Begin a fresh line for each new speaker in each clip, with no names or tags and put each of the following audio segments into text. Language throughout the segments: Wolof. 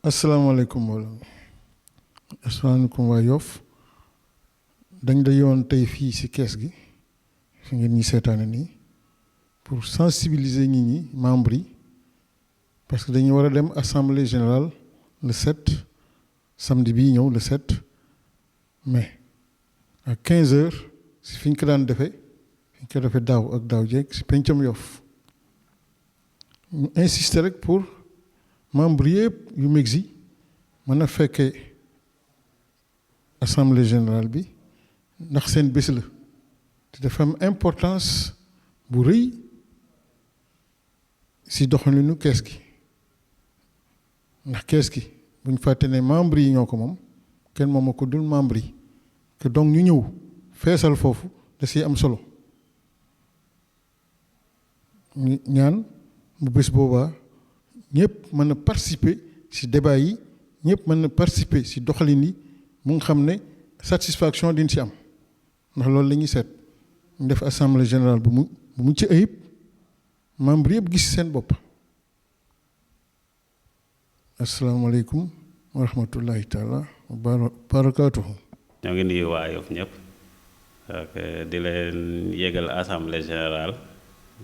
asalaamaaleykum mbooloo asalaamaaleykum waa Yoff dañ da yoon tey fii ci kees gi fi ngeen ñi seetaane nii pour sensibiliser nit ñi membres yi parce que dañu war a dem assemblée générale le 7 samedi bii ñëw le 7 mai à 15 heures si fi ñu ko daan defee fi ñu ko defee daaw ak daaw jeeg si pencam Yoff ñu insister rek pour membres yëpp yu MEGSI mën a fekkee assemblée générale bi ndax seen bés la te dafa am importance bu rëy si doxalinu kees gi ndax kees gi bu ñu fàtte ne membres yi ñoo ko moom kenn moom ko dul membres yi que donc ñu ñëw feesal foofu da siy am solo ñu ñaan bu bés boobaa ñëpp mën a participer ci débat yi ñëpp mën a participer ci doxalin yi mu nga xam ne satisfaction din ci am ndax loolu la ñuy seet ñu def assemblée générale bu mu ci ayib membre yëpp gis seen bopp asalaamaaleykum wa rahmatullahi taala wa barakaatuhu.
ñoo ngi nuyu waa Yoff ñëpp ak di leen yégal assemblée générale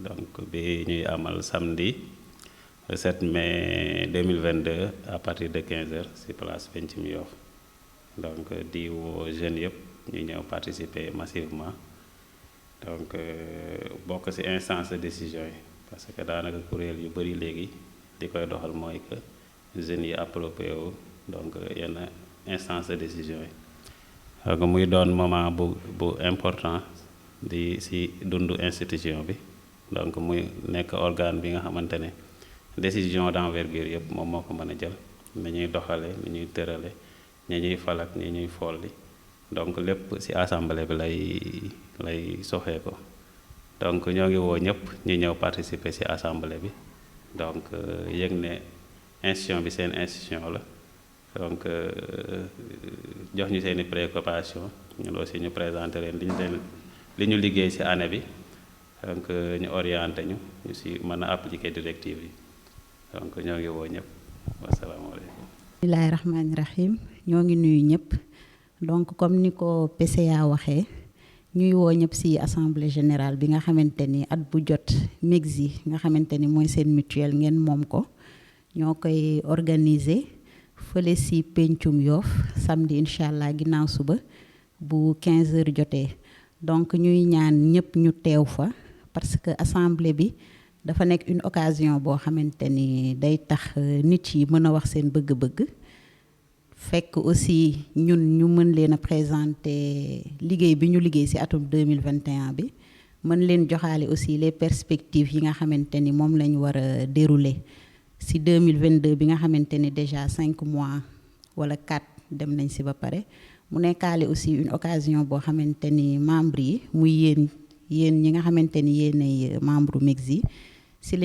donc bi ñuy amal samedi le 7 mai 2022 à partir de 15h ci place Pencum Yoff donc di woo jeunes yëpp ñu ñëw participer massivement donc bokk ci instance de décision yi parce que daanaka kuréel yu bari léegi di koy doxal mooy que jeunes yi approprié wu donc yenn instance de décision yi donc muy doon moment bu important di ci dundu institution bi donc muy nekk organe bi nga xamante ne décision d'envergure yëpp moom moo ko mën a jël ni ñuy doxale ni ñuy tërale ñi ñuy falak ni ñuy folli donc lépp ci assemblée bi lay soxee ko donc ñoo ngi woo ñëpp ñu ñëw participer ci assemblée bi donc yëg ne institution bi seen institution la donc jox ñu seeni préoccupation ñun aussi ñu présenter leen li ñu liggéey ci année bi donc ñu orienté ñu ci mën a appliquer directive yi donc ñoo ngi woo ñëpp wasalaamaaleykum.
bismillaahi rahmaani rahim ñoo ngi nuyu ñëpp donc comme ni ko PCA waxee ñuy woo ñëpp ci assemblée générale bi nga xamante ni at bu jot MEGSI nga xamante ni mooy seen mutuelle ngeen moom ko ñoo koy organiser fële ci Pencum Yoff samedi incha allah ginnaaw suba bu 15 heures jotee donc ñuy ñaan ñëpp ñu teew fa parce que assemblée bi dafa nekk une occasion boo xamante ni day tax nit yi mën a wax seen bëgg-bëgg fekk aussi ñun ñu mën leen a présenter liggéey bi ñu liggéey ci atum 2021 bi mën leen joxaale aussi les perspectives yi nga xamante ni moom lañ war a dérouler ci 2022 bi nga xamante ni déjà 5 mois wala 4 dem nañ ci ba pare mu nekkaale aussi une occasion boo xamante ni membres yi muy yéen ñi nga xamante ni yéenay membre MEGSI ci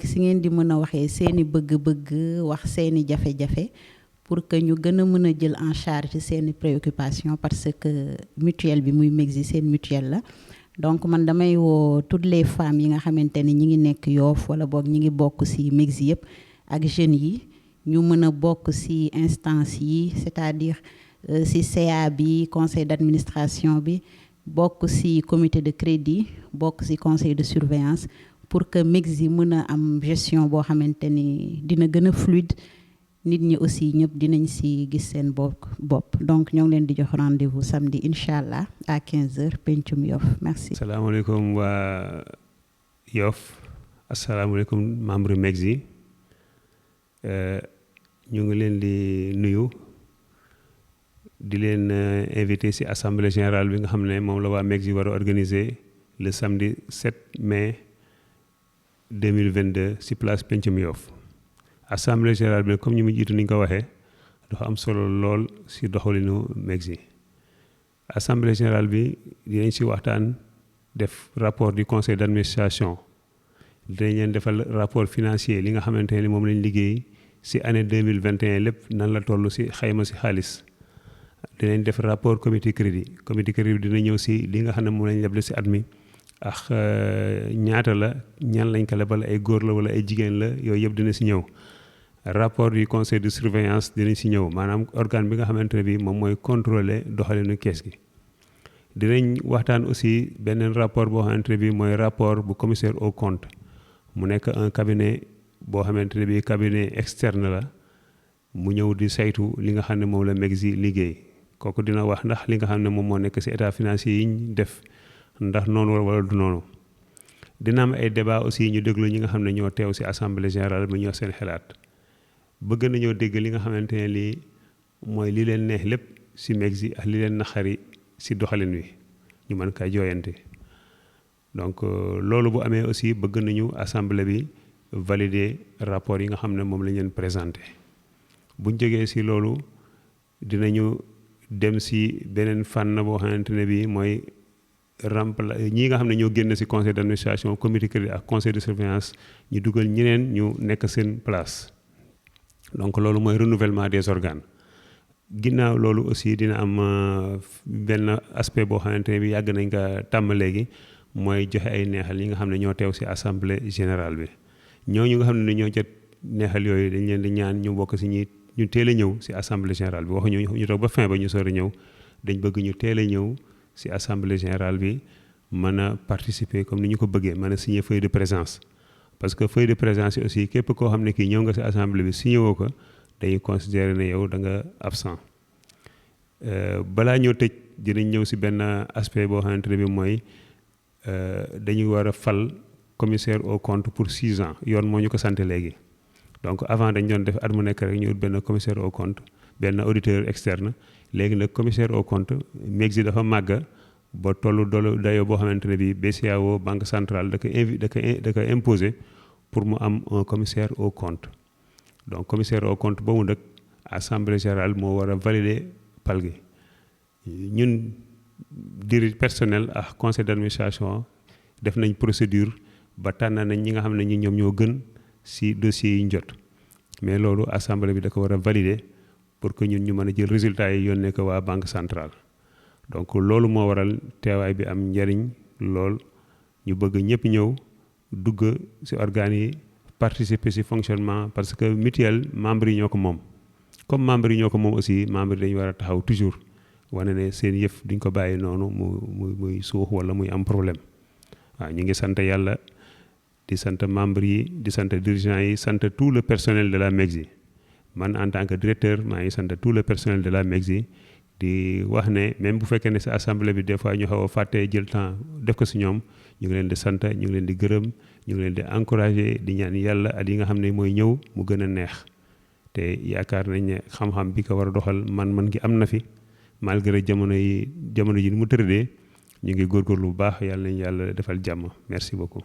ci ngeen di mën a waxee seeni bëgg-bëgg wax seeni jafe-jafe pour que ñu gën a mën a jël en charge seeni préoccupation parce que mutuelle bi muy MEGSI seen mutuelle la donc man damay woo toutes les femmes yi nga xamante ni ñi ngi nekk Yoff wala boog ñi ngi bokk ci MEGSI yëpp ak jeunes yi ñu mën a bokk ci instance yi c'est-à-dire ci CA bi conseil d'administration bi bokk ci comité de crédit bokk ci conseil de surveillance pour que MEGSI mën a am gestion boo xamante ni dina gën a fluide nit ñi aussi ñëpp dinañ ci gis seen bopp donc ñoo ngi leen di jox rendez-vous samedi incha allah à 15h Pencum Yoff merci.
asalaamaaleykum waa Yoff asalaamaaleykum membre MEGSI ñu ngi leen di nuyu di leen invité ci assemblée générale bi nga xam ne moom la waa MEGSI war a organiser le samedi 7 mai 2022 ci place Pencum Yoff assemblée générale bi comme ñu mu jiitu ni ñu ko waxee dafa am solo lool ci doxalinu MEGSI assemblée générale bi dinañ ci waxtaan def rapport du conseil d'administration dinañ leen defal rapport financier li nga xamante ne moom lañ liggéey ci année 2021 lépp nan la toll ci xayma ci xaalis dinañ def rapport comité crédit bi dina ñëw ci li nga xam ne moom lañ leble ci at mi ak ñaata la ñan lañ ko lebal ay góor la wala ay jigéen la yooyu yëpp dina ci ñëw rapport du conseil de surveillance dinañ si ñëw maanaam organe bi nga xamante ne bi moom mooy contrôler doxalinu kees gi. dinañ waxtaan aussi beneen rapport boo xamante ne bi mooy rapport bu commissaire aux comptes mu nekk un cabinet boo xamante ne bi cabinet externe la mu ñëw di saytu li nga xam ne moom la MEGSI liggéey kooku dina wax ndax li nga xam ne moom moo nekk si état financier yi ñu def ndax noonu wala du noonu. dina am ay débat aussi ñu déglu ñi nga xam ne ñoo teew si assemblée générale bi ñoo seen xalaat bëgg nañoo dégg li nga xamante ne lii mooy li leen neex lépp si MEGSI ak li leen naxari si doxalin wi ñu mën kaa jooyante. donc loolu bu amee aussi bëgg nañu assemblée bi valider rapport yi nga xam ne moom lañ leen présenté buñ jógee si loolu dinañu dem si beneen fànn boo xamante ne bi mooy ñii nga xam ne ñoo génn si conseil d'administration comité crédit ak conseil de surveillance ñu dugal ñeneen ñu nekk seen place donc loolu mooy renouvellement des organes. ginnaaw loolu aussi dina am benn aspect boo xamante ne bi yàgg nañ ko tàmm léegi mooy joxe ay neexal yi nga xam ne ñoo teew si assemblée générale bi ñooñu nga xam ne ñoo jot neexal yooyu dañ leen di ñaan ñu bokk si ñu teel a ñëw si assemblée générale bi waxuñu ñu toog ba fin ba ñu soor a ñëw dañ bëgg ñu teel a ñëw si assemblée générale bi mën a participer comme ni ñu ko bëggee mën a signer feuille de présence parce que feuille de présence aussi képp koo xam ne kii ñëw nga si assemblée bi signé woo ko dañuy considérer ne yow da nga absent. balaa ñoo tëj dinañ ñëw si benn aspect boo xamante ne bi mooy dañu war a fal commissaire aux comptes pour 6 ans yoon moo ñu ko sant léegi donc avant dañ doon def at mu nekk rek ñu ut benn commissaire aux comptes benn auditeur externe léegi nag commissaire aux comptes MEGSI dafa màgg ba tollu dayoo boo xamante ne bi BCEAO banque centrale da ko imposer pour mu am un commissaire aux comptes donc commissaire aux comptes boobu nag assemblée générale moo war a valider pal gi ñun dirige personnel ak conseil d'administration def nañ procédure ba tànn nañ ñi nga xam ne ñi ñoom ñoo gën si dossiers yi ñu jot mais loolu assemblée bi da ko war a valider pour que ñun ñu mën a jël résultats yi yónnee ko waa banque centrale donc loolu moo waral teewaay bi am njariñ lool ñu bëgg ñëpp ñëw dugg si organes yi participer si fonctionnement parce que mutuelle membres yi ñoo ko moom comme membres yi ñoo ko moom aussi membres yi dañu war a taxaw toujours wane ne seen yëf duñ ko bàyyi noonu muy suux wala muy am problème waaw ñu ngi sant yàlla di sant membres yi di sant dirigeants yi sant tout le personnel de la MEGSI man en tant que directeur maa ngi sant tout le personnel de la MEGSI di wax ne même bu fekkee ne sa assemblée bi des fois ñu xaw a fàttee jël temps def ko si ñoom ñu ngi leen di sant ñu ngi leen di gërëm ñu ngi leen di encourager di ñaan yàlla at yi nga xam ne mooy ñëw mu gën a neex te yaakaar nañ ne xam-xam bi ko war a doxal man gi am na fi malgré jamono ji ni mu tëradee ñu ngi góorgóorlu bu baax yàlla nañ yàlla defal jàmm merci beaucoup